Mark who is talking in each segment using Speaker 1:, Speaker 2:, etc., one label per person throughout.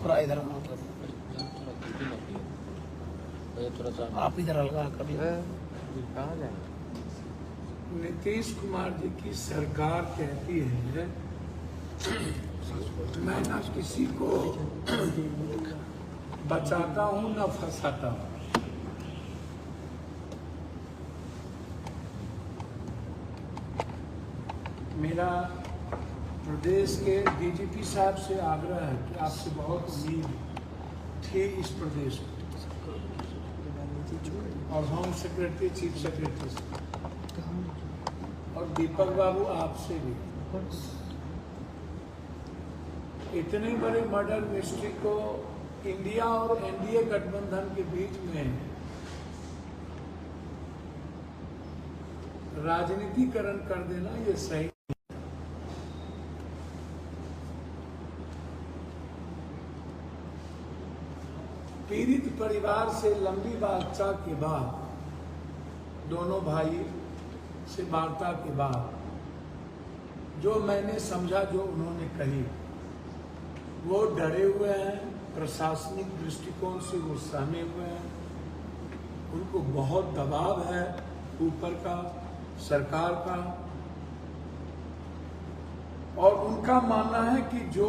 Speaker 1: थोड़ा इधर मतलब
Speaker 2: थोड़ा सा
Speaker 1: आप इधर हल्का कर लीजिए।
Speaker 2: कहाँ जाए?
Speaker 3: नीतीश कुमार जी की सरकार कहती है मैं ना किसी को बचाता हूँ ना फंसाता हूँ। मेरा प्रदेश के डीजीपी साहब से आग्रह है कि आपसे बहुत उम्मीद थी इस प्रदेश में और होम सेक्रेटरी चीफ सेक्रेटरी से और दीपक बाबू आपसे भी। इतने बड़े मर्डर मिस्ट्री को इंडिया और एनडीए गठबंधन के बीच में राजनीतिकरण कर देना ये सही। पीड़ित परिवार से लंबी वार्ता के बाद, दोनों भाई से वार्ता के बाद जो मैंने समझा, जो उन्होंने कही, वो डरे हुए हैं, प्रशासनिक दृष्टिकोण से वो सहमे हुए हैं, उनको बहुत दबाव है ऊपर का, सरकार का, और उनका मानना है कि जो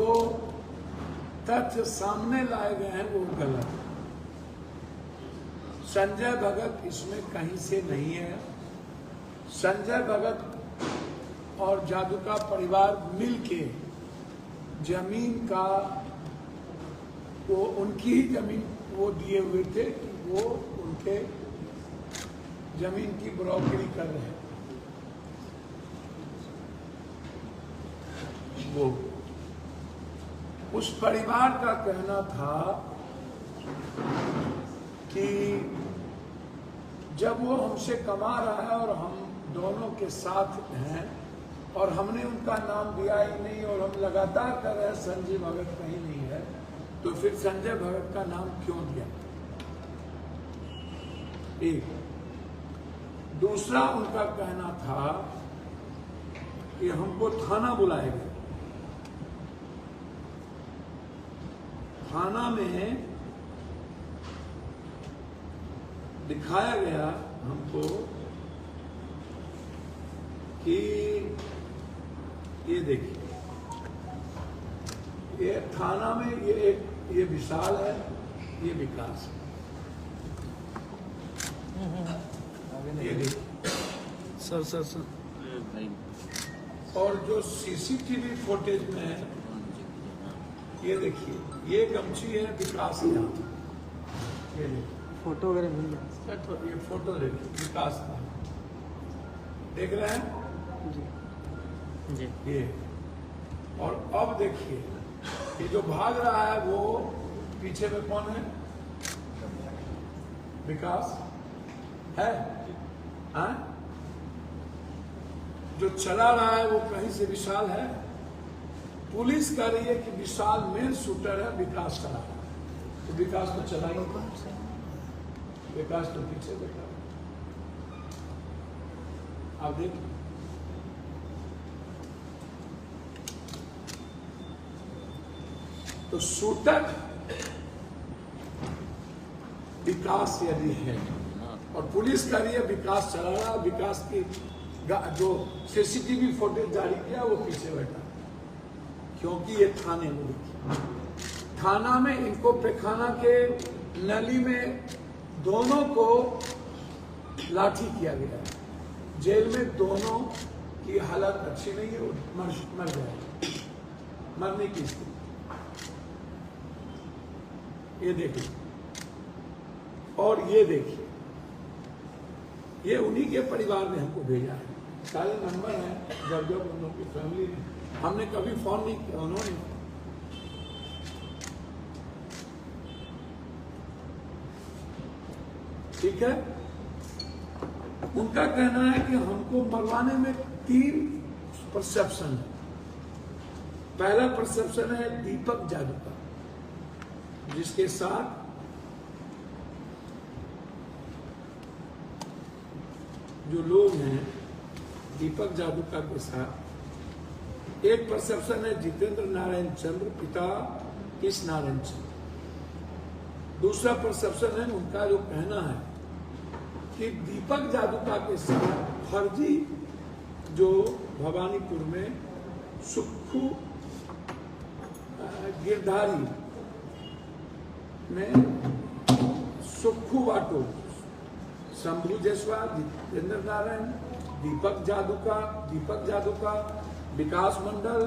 Speaker 3: तथ्य सामने लाए गए हैं वो गलत है। संजय भगत इसमें कहीं से नहीं है। संजय भगत और जादू का परिवार मिलके जमीन का, वो उनकी ही जमीन वो दिए हुए थे कि वो उनके जमीन की ब्रोकरी कर रहे हैं। वो उस परिवार का कहना था कि जब वो हमसे कमा रहा है और हम दोनों के साथ हैं और हमने उनका नाम दिया ही नहीं और हम लगातार कर रहे हैं संजय भगत कहीं नहीं है, तो फिर संजय भगत का नाम क्यों दिया? एक दूसरा उनका कहना था कि हमको थाना बुलाएगा। थाना में दिखाया गया हमको कि ये देखिए, ये थाना में ये विशाल है, ये विकास है, ये देखिए
Speaker 1: सर और जो सीसीटीवी फुटेज में है, ये देखिए, ये गमछी है विकास का, ये देखिए फोटो वगैरह मिल जाए।
Speaker 3: ये फोटो देखिए विकास का, देख रहे हैं
Speaker 1: जी
Speaker 3: ये। और अब देखिए, ये जो भाग रहा है वो पीछे में कौन है? विकास है, हाँ? जो चला रहा है वो कहीं से विशाल है। पुलिस कह रही है कि विशाल मेन शूटर है, विकास चला रहा है, तो विकास तो चला ही नहीं, विकास तो पीछे बैठा। आप देखिए, तो शूटर विकास यदि है और पुलिस कह रही है विकास चला रहा, विकास की जो सीसीटीवी फुटेज जारी किया वो पीछे बैठा, क्योंकि ये थाने में, थाना में इनको पैखाना के नली में दोनों को लाठी किया गया है। जेल में दोनों की हालत अच्छी नहीं है, मर जाए, मरने की स्थिति। ये देखिए, और ये देखिए, ये उन्हीं के परिवार ने हमको भेजा है, सारे नंबर हैं। जब जब उन लोगों की फैमिली ने, हमने कभी फोन नहीं किया, उन्होंने। ठीक है, उनका कहना है कि हमको मरवाने में 3 परसेप्शन है। पहला परसेप्शन है दीपक जादू का, जिसके साथ जो लोग हैं दीपक जादूका के साथ। एक परसेप्शन है जितेंद्र नारायण चंद्र, पिता कृष्णानंद जी। दूसरा परसेप्शन है, उनका जो कहना है कि दीपक जादूका के साथ फर्जी जो भवानीपुर में सुक्खू गिरधारी में सुक्खू वाटो, शंभू जायसवाल, जितेंद्र नारायण, दीपक जादूका, विकास मंडल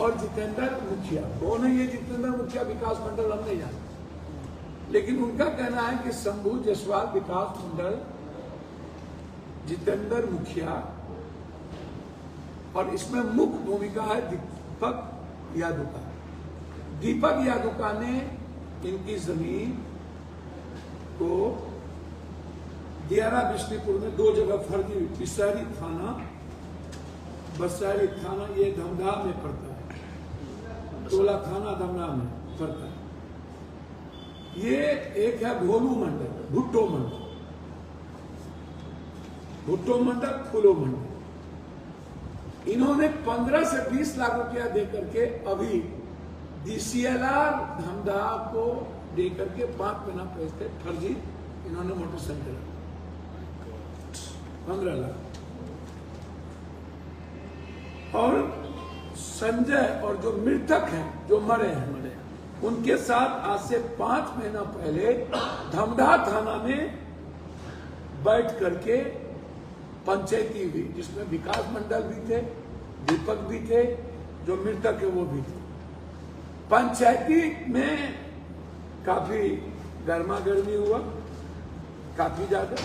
Speaker 3: और जितेंद्र मुखिया। कौन है ये जितेंद्र मुखिया, विकास मंडल, हम नहीं जानते, लेकिन उनका कहना है कि शंभू जायसवाल, विकास मंडल, जितेंद्र मुखिया, और इसमें मुख्य भूमिका है दीपक यादुका। दीपक यादुका ने इनकी जमीन को दियारा बिस्तीपुर में 2 जगह फर्जी, बसैरी थाना ये धमधा में पड़ता है, टोला थाना धमधा में पड़ता है। ये एक है भोलू मंडल, भुट्टो मंडल, फूलो मंडल। इन्होंने 15 से 20 लाख रुपया देकर के अभी DCLR धमधा को देकर के 5 महीना पैसे फर्जी इन्होंने मोटरसाइकिल 15 लाख। और संजय और जो मृतक हैं, जो मरे हैं, उनके साथ आज से 5 महीना पहले धमधा थाना में बैठ करके पंचायती हुई, जिसमें विकास मंडल भी थे, दीपक भी थे, जो मृतक है वो भी थे। पंचायती में काफी गर्मा गर्मी हुआ, काफी ज्यादा,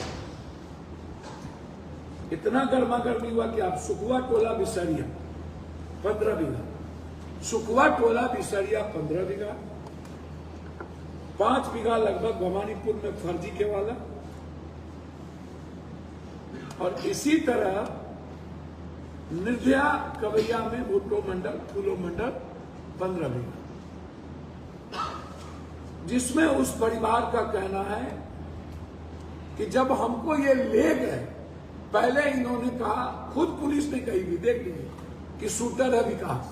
Speaker 3: इतना गर्मा गर्मी हुआ कि आप सुखवा टोला बिसरिया 15 बीघा, सुखवा टोला बिसरिया 15 बीघा, 5 बीघा लगभग भवानीपुर में फर्जी के वाला, और इसी तरह निर्भया कवैया में भुट्टो मंडल, फूलो मंडल 15 बीघा, जिसमें उस परिवार का कहना है कि जब हमको ये ले गए, पहले इन्होंने कहा, खुद पुलिस ने कही भी, देख लीजिए, कि शूटर है विकास,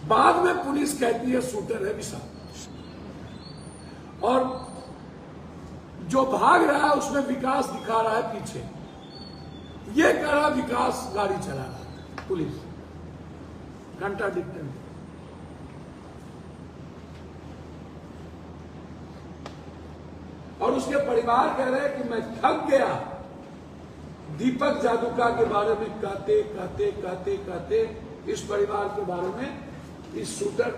Speaker 3: बाद में पुलिस कहती है शूटर है विशाल, और जो भाग रहा है उसमें विकास दिखा रहा है पीछे, ये कह रहा विकास गाड़ी चला रहा है, पुलिस कंट्राडिक्टर। और उसके परिवार कह रहे हैं कि मैं थक गया, दीपक जादूका के बारे में कहते इस परिवार के बारे में, इस शूटर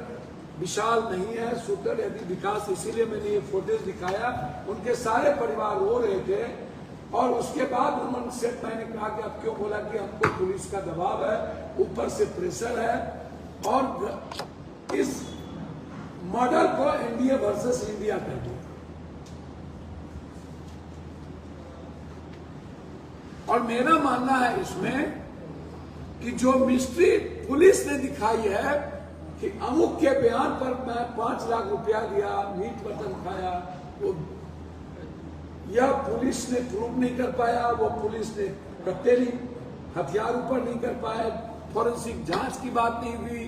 Speaker 3: विशाल नहीं है, शूटर यदि विकास, इसीलिए मैंने ये फोटोज दिखाया। उनके सारे परिवार रो रहे थे, और उसके बाद उन्होंने मैंने कहा कि अब क्यों बोला कि हमको पुलिस का दबाव है, ऊपर से प्रेशर है, और इस मॉडल को एनडीए वर्सेस इंडिया कर दिया। और मेरा मानना है इसमें कि जो मिस्ट्री पुलिस ने दिखाई है कि अमुक के बयान पर मैं 5 लाख रुपया दिया, मीट मटन खाया, वो यह पुलिस ने प्रूव नहीं कर पाया, वो पुलिस ने कटेरी हथियार ऊपर नहीं कर पाया, फॉरेंसिक जांच की बात नहीं हुई।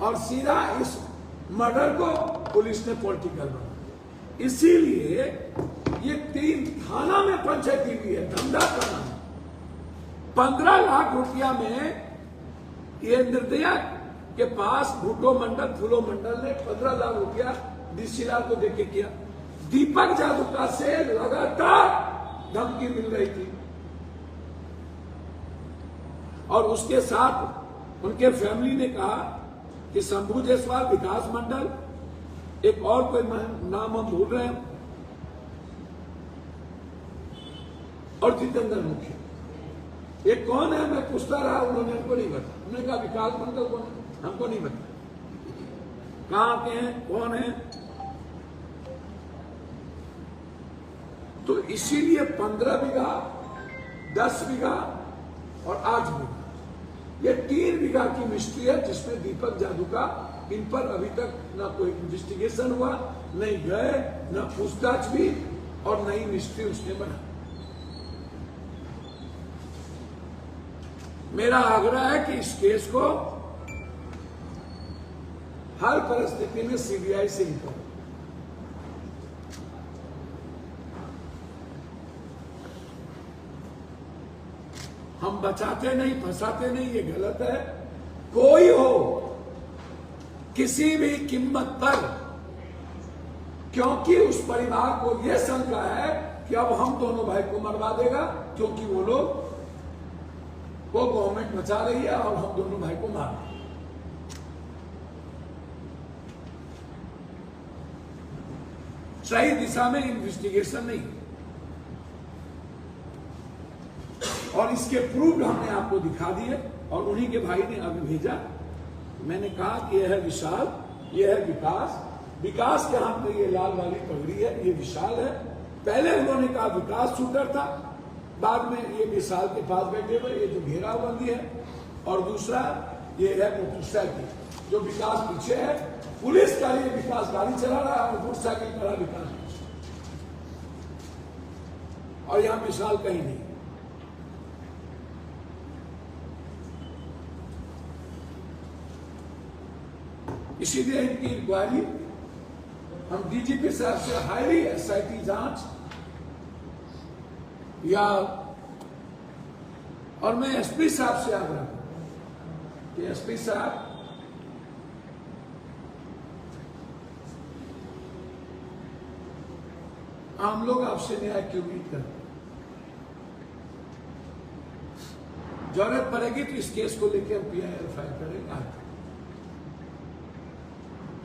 Speaker 3: और सीधा इस मर्डर को पुलिस ने पॉलिटिकल बना, इसीलिए ये 3 थाना में पंचायती हुई है, धमधा थाना में 15 लाख रुपया में ये निर्दया के पास भुट्टो मंडल, फूलो मंडल ने 15 लाख रुपया DCLR को देके किया। दीपक जादूका से लगातार धमकी मिल रही थी, और उसके साथ उनके फैमिली ने कहा कि शंभू जायसवाल, विकास मंडल, एक और कोई नाम हम भूल रहे हैं, और जितेंद्र मुखिया, ये कौन है मैं पूछता रहा, उन्होंने हमको नहीं बताया। उन्होंने कहा विकास मंडल कौन है, हमको नहीं बताया, कहां के हैं, कौन है। तो इसीलिए 15 बीघा, 10 बीघा और 8 बीघा, ये 3 बीघा की मिस्ट्री है, जिसमें दीपक जादूका, इन पर अभी तक ना कोई इन्वेस्टिगेशन हुआ, नहीं गए, ना पूछताछ भी, और नई मिस्ट्री उसने बना। मेरा आग्रह है कि इस केस को हर परिस्थिति में सीबीआई से ही करो। हम बचाते नहीं, फंसाते नहीं, ये गलत है। कोई हो, किसी भी कीमत पर, क्योंकि उस परिवार को यह शंका है कि अब हम दोनों भाई को मरवा देगा, क्योंकि वो लोग वो गवर्नमेंट बचा रही है और हम दोनों भाई को मार देंगे। सही दिशा में इन्वेस्टिगेशन नहीं, और इसके प्रूफ हमने आपको दिखा दिए, और उन्हीं के भाई ने अभी भेजा। मैंने कहा कि यह है विशाल, यह है विकास। विकास के हाथ में ये लाल वाली पगड़ी है, ये विशाल है। पहले उन्होंने कहा विकास शूटर था, बाद में ये विशाल के पास बैठे हुए, ये जो घेराबंदी है, और दूसरा ये है मोटरसाइकिल जो विकास पीछे है। पुलिस का ये विकास गाड़ी चला रहा है और मोटरसाइकिल खड़ा विकास पीछे, और यहां विशाल कहीं नहीं। इसीलिए इनकी इंक्वायरी हम डीजीपी साहब से हाईली एसआईटी जांच, या और मैं एसपी साहब से आग्रह करूं कि एसपी साहब हम लोग आपसे न्याय की उम्मीद करते हैं। जरूरत पड़ेगी तो इस केस को लेकर हम पीआईएल फाइल करेंगे,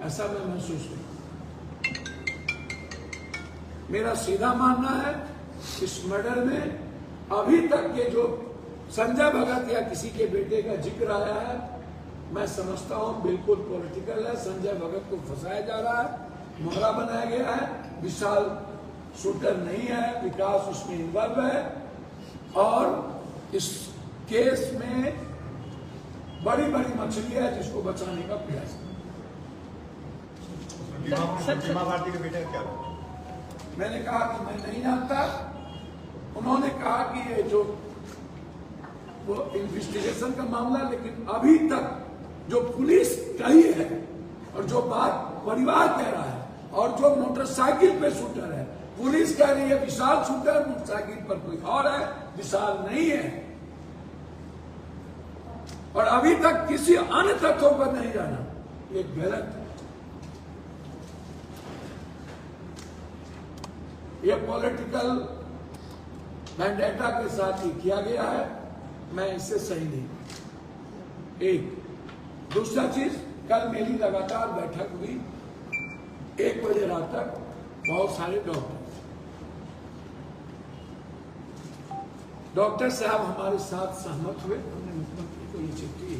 Speaker 3: ऐसा मैं महसूस नहीं। मेरा सीधा मानना है इस मर्डर में अभी तक के जो संजय भगत या किसी के बेटे का जिक्र आया है, मैं समझता हूं बिल्कुल पॉलिटिकल है। संजय भगत को फंसाया जा रहा है, मोहरा बनाया गया है। विशाल शूटर नहीं है, विकास उसमें इन्वॉल्व है, और इस केस में बड़ी बड़ी मछली है जिसको बचाने का प्रयास है।
Speaker 4: बीमा भारती के बेटे का क्या हुआ?
Speaker 3: मैंने कहा कि मैं नहीं जानता। उन्होंने कहा कि ये जो वो इन्वेस्टिगेशन का मामला, लेकिन अभी तक जो पुलिस कही है और जो बात परिवार कह रहा है, और जो मोटरसाइकिल पे शूटर है, पुलिस कह रही है विशाल शूटर, मोटरसाइकिल पर कोई और है, विशाल नहीं है, और अभी तक किसी अन्य तथ्यों पर नहीं जाना, ये गलत है। ये पॉलिटिकल वेंडेटा के साथ ही किया गया है, मैं इससे सही नहीं। एक दूसरा चीज, कल मेरी लगातार बैठक हुई 1 बजे रात तक, बहुत सारे डॉक्टर साहब हमारे साथ सहमत हुए। हमने मुख्यमंत्री को ये चिट्ठी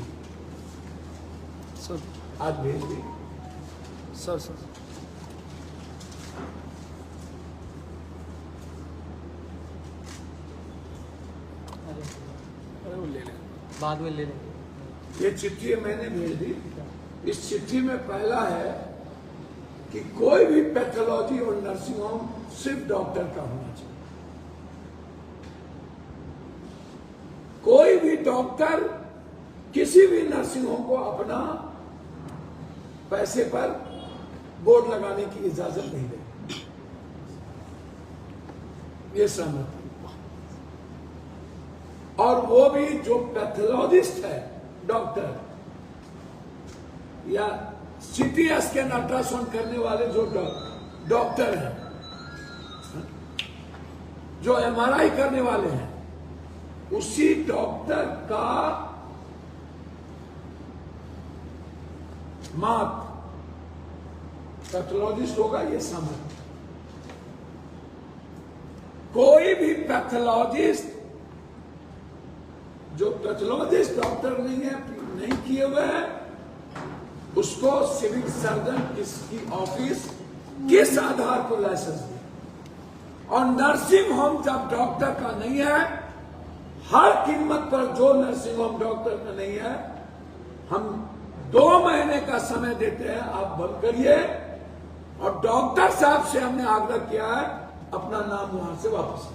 Speaker 3: आज भेज दी।
Speaker 2: सर
Speaker 1: अरे वो ले लें,
Speaker 2: बाद में ले लेंगे।
Speaker 3: ये चिट्ठी मैंने भेज दी। इस चिट्ठी में पहला है कि कोई भी पैथोलॉजी और नर्सिंग होम सिर्फ डॉक्टर का होना चाहिए। कोई भी डॉक्टर किसी भी नर्सिंग होम को अपना पैसे पर बोर्ड लगाने की इजाजत नहीं देगा। ये सहमति, और वो भी जो पैथोलॉजिस्ट है, डॉक्टर या सीटी स्कैन अल्ट्रासाउंड करने वाले जो डॉक्टर हैं, जो एमआरआई करने वाले हैं, उसी डॉक्टर का माप पैथोलॉजिस्ट होगा, ये समझ। कोई भी पैथोलॉजिस्ट जो पैथोलॉजिस्ट डॉक्टर नहीं किए हुए हैं, उसको सिविल सर्जन इसकी ऑफिस किस आधार पर लाइसेंस दे। और नर्सिंग होम जब डॉक्टर का नहीं है, हर कीमत पर जो नर्सिंग होम डॉक्टर का नहीं है, हम 2 महीने का समय देते हैं, आप बंद करिए। और डॉक्टर साहब से हमने आग्रह किया है अपना नाम वहां से वापस